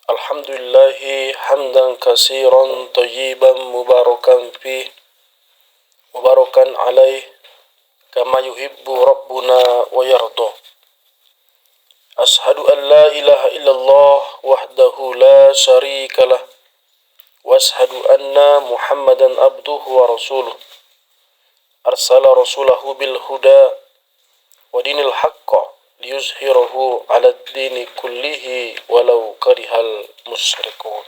Alhamdulillahi hamdan kasiran tayyiban mubarakan fih mubarakan alaih kama yuhibbu rabbuna wa yarda. Ashhadu an la ilaha illallah wahdahu la syarika lah wa ashhadu anna Muhammadan abduhu wa rasuluh. Arsala rasulahu bil huda wa dinil haqqa liyuzhirahu 'ala ad-dini kullihi walau karihal musyrikun.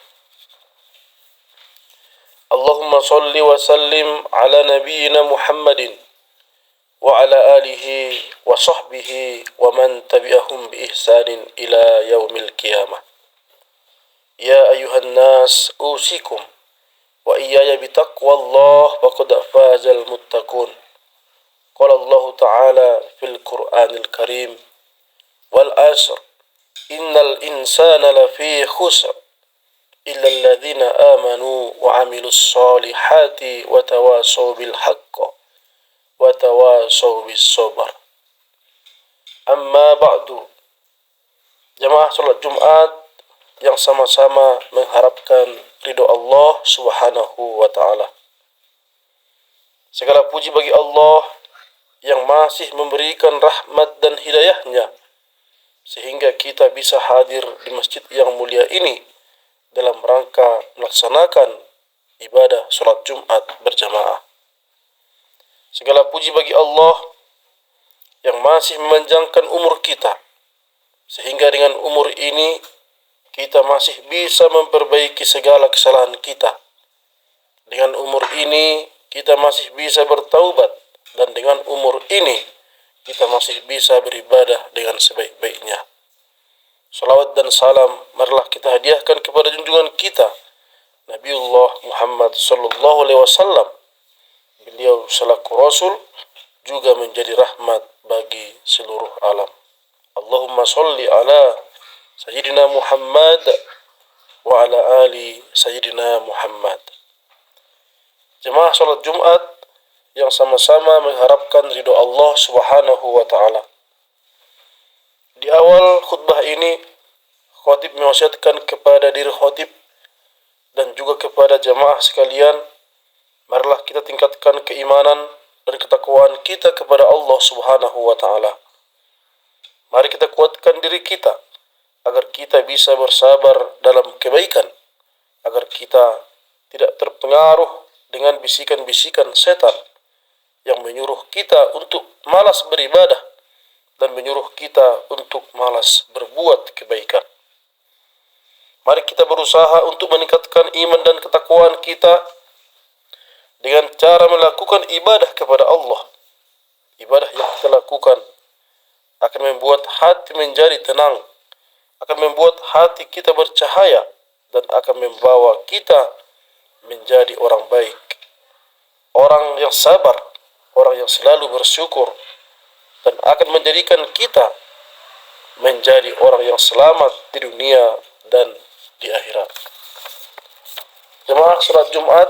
Allahumma salli wa sallim ala nabiyyina Muhammadin wa ala alihi wa sahbihi wa man tabi'ahum bi ihsanin ila yaumil qiyamah. Ya ayuhan nas usikum wa iyaya bitaqwallah faqad fazal muttaqun. Qala Allah Ta'ala fil Qur'anil Karim wal asr innal insana lafi khusr illa alladhina amanu wa amilus solihati wa tawasaw bil haqq wa tawasaw bis sabr. Amma ba'du. Jamaah salat Jumat yang sama-sama mengharapkan ridho Allah Subhanahu wa taala. Segala puji bagi Allah yang masih memberikan rahmat dan hidayahnya sehingga kita bisa hadir di masjid yang mulia ini dalam rangka melaksanakan ibadah salat Jumat berjamaah. Segala puji bagi Allah yang masih memanjangkan umur kita sehingga dengan umur ini kita masih bisa memperbaiki segala kesalahan kita. Dengan umur ini kita masih bisa bertaubat, dan dengan umur ini kita masih bisa beribadah dengan sebaik-baiknya. Salawat dan salam marilah kita hadiahkan kepada junjungan kita Nabiullah Muhammad sallallahu alaihi wasallam. Beliau selaku Rasul juga menjadi rahmat bagi seluruh alam. Allahumma salli ala Sayyidina Muhammad wa ala ali Sayyidina Muhammad. Jemaah salat Jumat yang sama-sama mengharapkan ridho Allah Subhanahu wa taala. Di awal khutbah ini, khatib mewasiatkan kepada diri khatib dan juga kepada jemaah sekalian, marilah kita tingkatkan keimanan dan ketakwaan kita kepada Allah Subhanahu wa taala. Mari kita kuatkan diri kita agar kita bisa bersabar dalam kebaikan, agar kita tidak terpengaruh dengan bisikan-bisikan setan yang menyuruh kita untuk malas beribadah dan menyuruh kita untuk malas berbuat kebaikan. Mari kita berusaha untuk meningkatkan iman dan ketakwaan kita dengan cara melakukan ibadah kepada Allah. Ibadah yang kita lakukan akan membuat hati menjadi tenang, akan membuat hati kita bercahaya, dan akan membawa kita menjadi orang baik, orang yang sabar, orang yang selalu bersyukur, dan akan menjadikan kita menjadi orang yang selamat di dunia dan di akhirat. Jemaah salat Jumat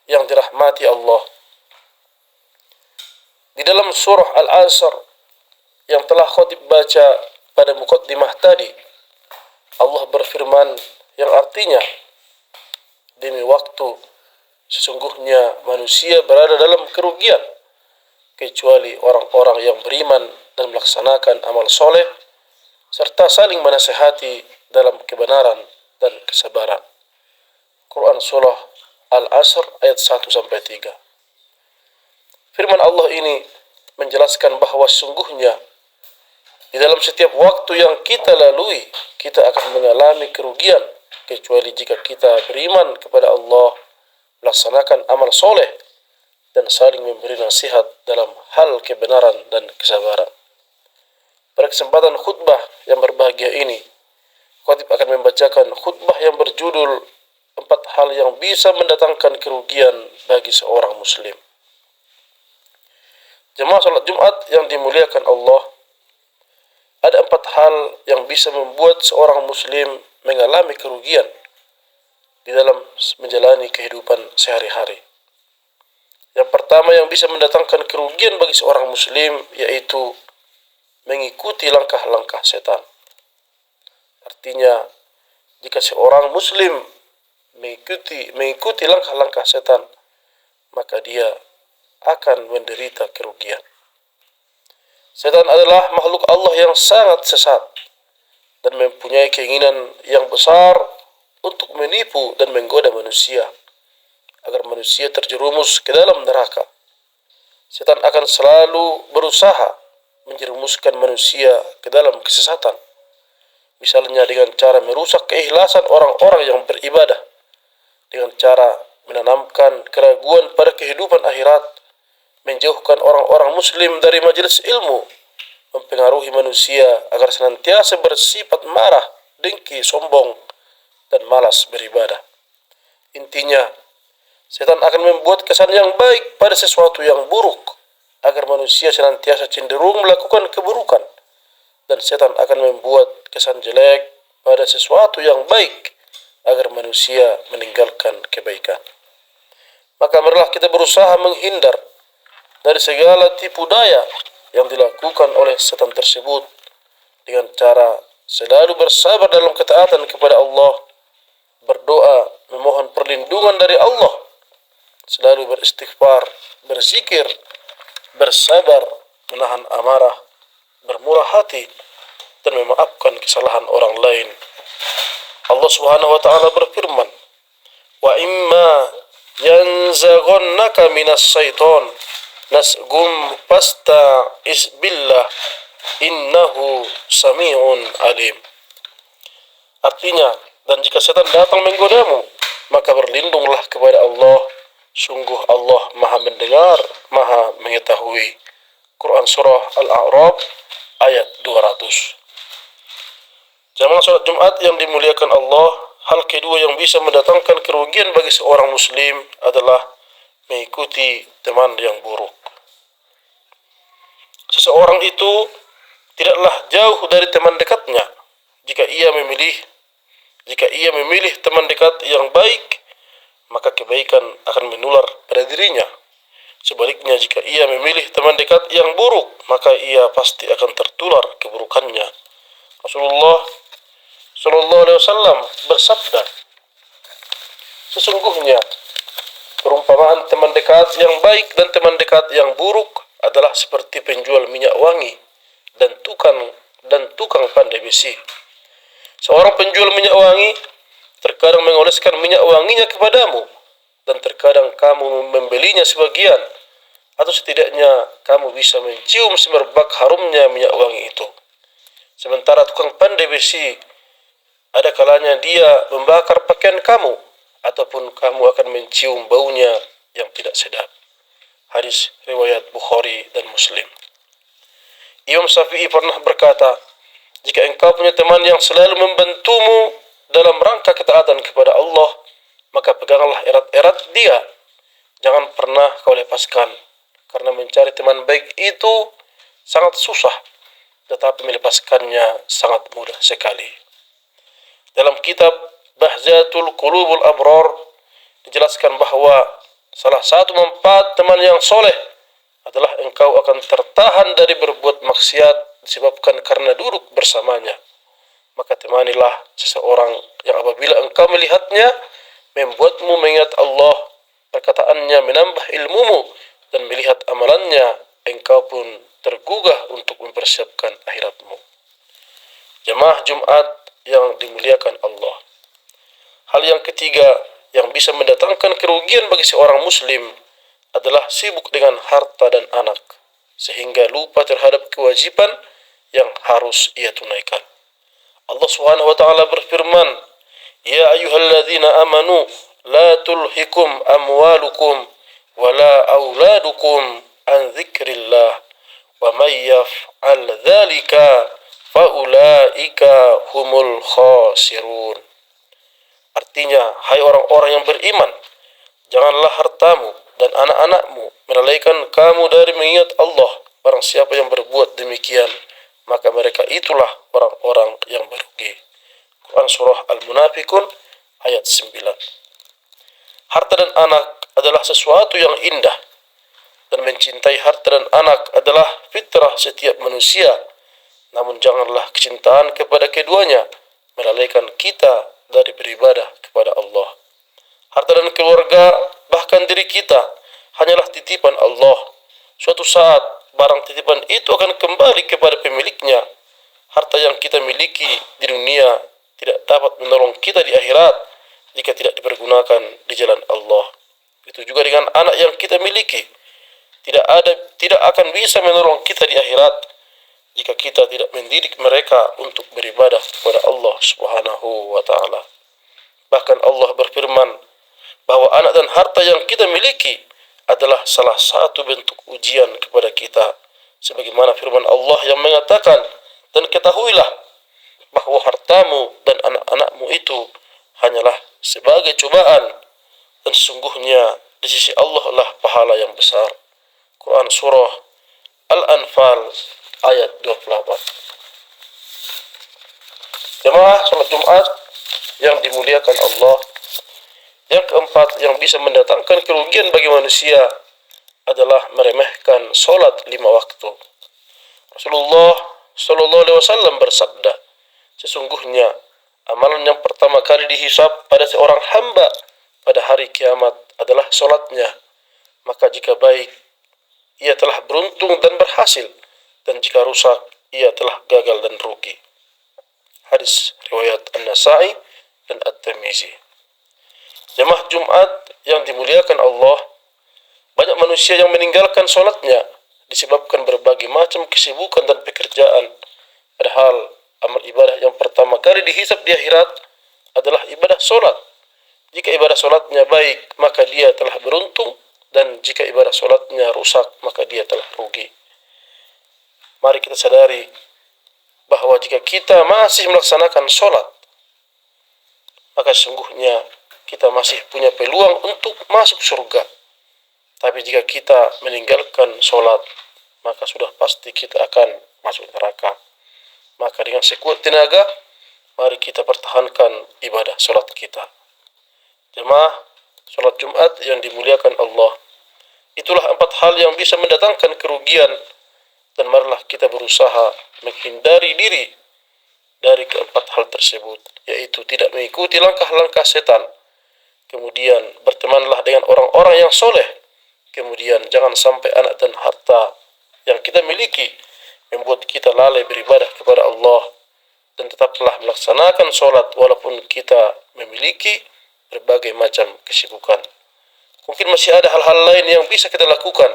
yang dirahmati Allah, di dalam surah Al-Asr yang telah khatib baca pada muqaddimah tadi, Allah berfirman yang artinya, demi waktu sesungguhnya manusia berada dalam kerugian kecuali orang-orang yang beriman dan melaksanakan amal soleh serta saling menasihati dalam kebenaran dan kesabaran. Quran surah Al-Asr ayat 1-3. Firman Allah ini menjelaskan bahwa sungguhnya di dalam setiap waktu yang kita lalui, kita akan mengalami kerugian kecuali jika kita beriman kepada Allah, melaksanakan amal soleh, dan saling memberi nasihat dalam hal kebenaran dan kesabaran. Pada kesempatan khutbah yang berbahagia ini, khatib akan membacakan khutbah yang berjudul 4 hal yang bisa mendatangkan kerugian bagi seorang muslim. Jemaah salat Jumat yang dimuliakan Allah, ada 4 hal yang bisa membuat seorang muslim mengalami kerugian di dalam menjalani kehidupan sehari-hari. Yang pertama yang bisa mendatangkan kerugian bagi seorang muslim yaitu mengikuti langkah-langkah setan. Artinya, jika seorang muslim mengikuti langkah-langkah setan, maka dia akan menderita kerugian. Setan adalah makhluk Allah yang sangat sesat dan mempunyai keinginan yang besar untuk menipu dan menggoda manusia agar manusia terjerumus ke dalam neraka. Setan akan selalu berusaha menjerumuskan manusia ke dalam kesesatan, misalnya dengan cara merusak keikhlasan orang-orang yang beribadah, dengan cara menanamkan keraguan pada kehidupan akhirat, menjauhkan orang-orang muslim dari majelis ilmu, mempengaruhi manusia agar senantiasa bersifat marah, dengki, sombong, dan malas beribadah. Intinya, setan akan membuat kesan yang baik pada sesuatu yang buruk, agar manusia senantiasa cenderung melakukan keburukan, dan setan akan membuat kesan jelek pada sesuatu yang baik, agar manusia meninggalkan kebaikan. Maka marilah kita berusaha menghindar dari segala tipu daya yang dilakukan oleh setan tersebut dengan cara selalu bersabar dalam ketaatan kepada Allah, berdoa, memohon perlindungan dari Allah, selalu beristighfar, berzikir, bersabar, menahan amarah, bermurah hati, dan memaafkan kesalahan orang lain. Allah Subhanahu wa taala berfirman, "Wa imma yanzaghannaka minas syaiton nasgum fasta'iz billah innahu sami'un alim." Artinya, dan jika setan datang menggodamu, maka berlindunglah kepada Allah. Sungguh Allah Maha mendengar, Maha mengetahui. Quran Surah Al-A'raf ayat 200. Jamaah salat Jumat yang dimuliakan Allah, hal kedua yang bisa mendatangkan kerugian bagi seorang muslim adalah mengikuti teman yang buruk. Seseorang itu tidaklah jauh dari teman dekatnya jika ia memilih teman dekat yang baik, maka kebaikan akan menular pada dirinya. Sebaliknya, jika ia memilih teman dekat yang buruk, maka ia pasti akan tertular keburukannya. Rasulullah Sallallahu Alaihi Wasallam bersabda, sesungguhnya perumpamaan teman dekat yang baik dan teman dekat yang buruk adalah seperti penjual minyak wangi dan tukang pandai besi. Seorang penjual minyak wangi terkadang mengoleskan minyak wanginya kepadamu, dan terkadang kamu membelinya sebagian, atau setidaknya kamu bisa mencium semerbak harumnya minyak wangi itu. Sementara tukang pandai besi, ada kalanya dia membakar pakaian kamu, ataupun kamu akan mencium baunya yang tidak sedap. Hadis riwayat Bukhari dan Muslim. Imam Syafi'i pernah berkata, jika engkau punya teman yang selalu membantumu dalam rangka ketaatan kepada Allah, maka peganglah erat-erat dia. Jangan pernah kau lepaskan, karena mencari teman baik itu sangat susah, tetapi melepaskannya sangat mudah sekali. Dalam kitab Bahjatul Qulubul Abrar dijelaskan bahwa salah satu manfaat teman yang soleh adalah engkau akan tertahan dari berbuat maksiat disebabkan karena duduk bersamanya. Maka temanilah seseorang yang apabila engkau melihatnya membuatmu mengingat Allah, perkataannya menambah ilmumu, dan melihat amalannya, engkau pun tergugah untuk mempersiapkan akhiratmu. Jemaah Jumat yang dimuliakan Allah, hal yang ketiga yang bisa mendatangkan kerugian bagi seorang muslim adalah sibuk dengan harta dan anak, sehingga lupa terhadap kewajiban yang harus ia tunaikan. Allah Subhanahu wa taala berfirman, "Ya ayyuhalladzina amanu la tulhikum amwalukum wala auladukum an dzikrillah wa may yaf'al dzalika faulaika humul khasirun." Artinya, hai orang-orang yang beriman, janganlah hartamu dan anak-anakmu melalaikan kamu dari mengingat Allah. Barang siapa yang berbuat demikian, maka mereka itulah orang-orang yang merugi. Quran Surah Al-Munafikun ayat 9. Harta dan anak adalah sesuatu yang indah, dan mencintai harta dan anak adalah fitrah setiap manusia. Namun janganlah kecintaan kepada keduanya melalaikan kita dari beribadah kepada Allah. Harta dan keluarga, bahkan diri kita, hanyalah titipan Allah. Suatu saat, barang titipan itu akan kembali kepada pemiliknya. Harta yang kita miliki di dunia tidak dapat menolong kita di akhirat jika tidak dipergunakan di jalan Allah. Itu juga dengan anak yang kita miliki. Tidak akan bisa menolong kita di akhirat jika kita tidak mendidik mereka untuk beribadah kepada Allah Subhanahu wa taala. Bahkan Allah berfirman bahwa anak dan harta yang kita miliki adalah salah satu bentuk ujian kepada kita. Sebagaimana firman Allah yang mengatakan, dan ketahuilah bahwa hartamu dan anak-anakmu itu hanyalah sebagai cobaan, dan sesungguhnya di sisi Allah lah pahala yang besar. Quran Surah Al-Anfal ayat 28. Jemaah salat Jumat yang dimuliakan Allah, yang keempat yang bisa mendatangkan kerugian bagi manusia adalah meremehkan solat 5 waktu. Rasulullah Sallallahu Alaihi Wasallam bersabda, sesungguhnya amalan yang pertama kali dihisab pada seorang hamba pada hari kiamat adalah solatnya. Maka jika baik, ia telah beruntung dan berhasil, dan jika rusak, ia telah gagal dan rugi. Hadis riwayat An-Nasa'i dan At-Tirmizi. Jemaah Jumat yang dimuliakan Allah, banyak manusia yang meninggalkan solatnya disebabkan berbagai macam kesibukan dan pekerjaan. Padahal amal ibadah yang pertama kali dihisab di akhirat adalah ibadah solat. Jika ibadah solatnya baik, maka dia telah beruntung, dan jika ibadah solatnya rusak, maka dia telah rugi. Mari kita sadari bahwa jika kita masih melaksanakan solat, maka sesungguhnya kita masih punya peluang untuk masuk surga. Tapi jika kita meninggalkan solat, maka sudah pasti kita akan masuk neraka. Maka dengan sekuat tenaga, mari kita pertahankan ibadah solat kita. Jemaah solat Jumat yang dimuliakan Allah, itulah 4 hal yang bisa mendatangkan kerugian, dan marilah kita berusaha menghindari diri dari keempat hal tersebut, yaitu tidak mengikuti langkah-langkah setan, kemudian bertemanlah dengan orang-orang yang soleh, kemudian jangan sampai anak dan harta yang kita miliki membuat kita lalai beribadah kepada Allah, dan tetaplah melaksanakan solat walaupun kita memiliki berbagai macam kesibukan. Mungkin masih ada hal-hal lain yang bisa kita lakukan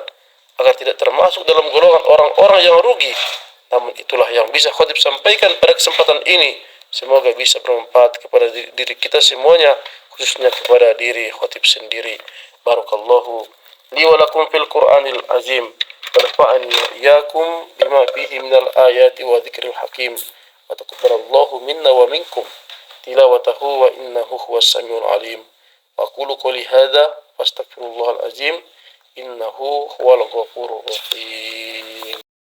agar tidak termasuk dalam golongan orang-orang yang rugi. Namun itulah yang bisa khotib sampaikan pada kesempatan ini. Semoga bisa bermanfaat kepada diri kita semuanya, khususnya kepada diri khotib sendiri. Barakallahu li wa lakum fil Qur'anil azim, wa nafa'ani wa iyyakum bima fihi minal ayati wa dzikril hakim, wa taqabbalallahu minna wa minkum tilawatahu wa innahu huwas samiul alim. Wa aqulu qouli hadza wastaghfirullahal azim innahu huwal ghafurur rahim.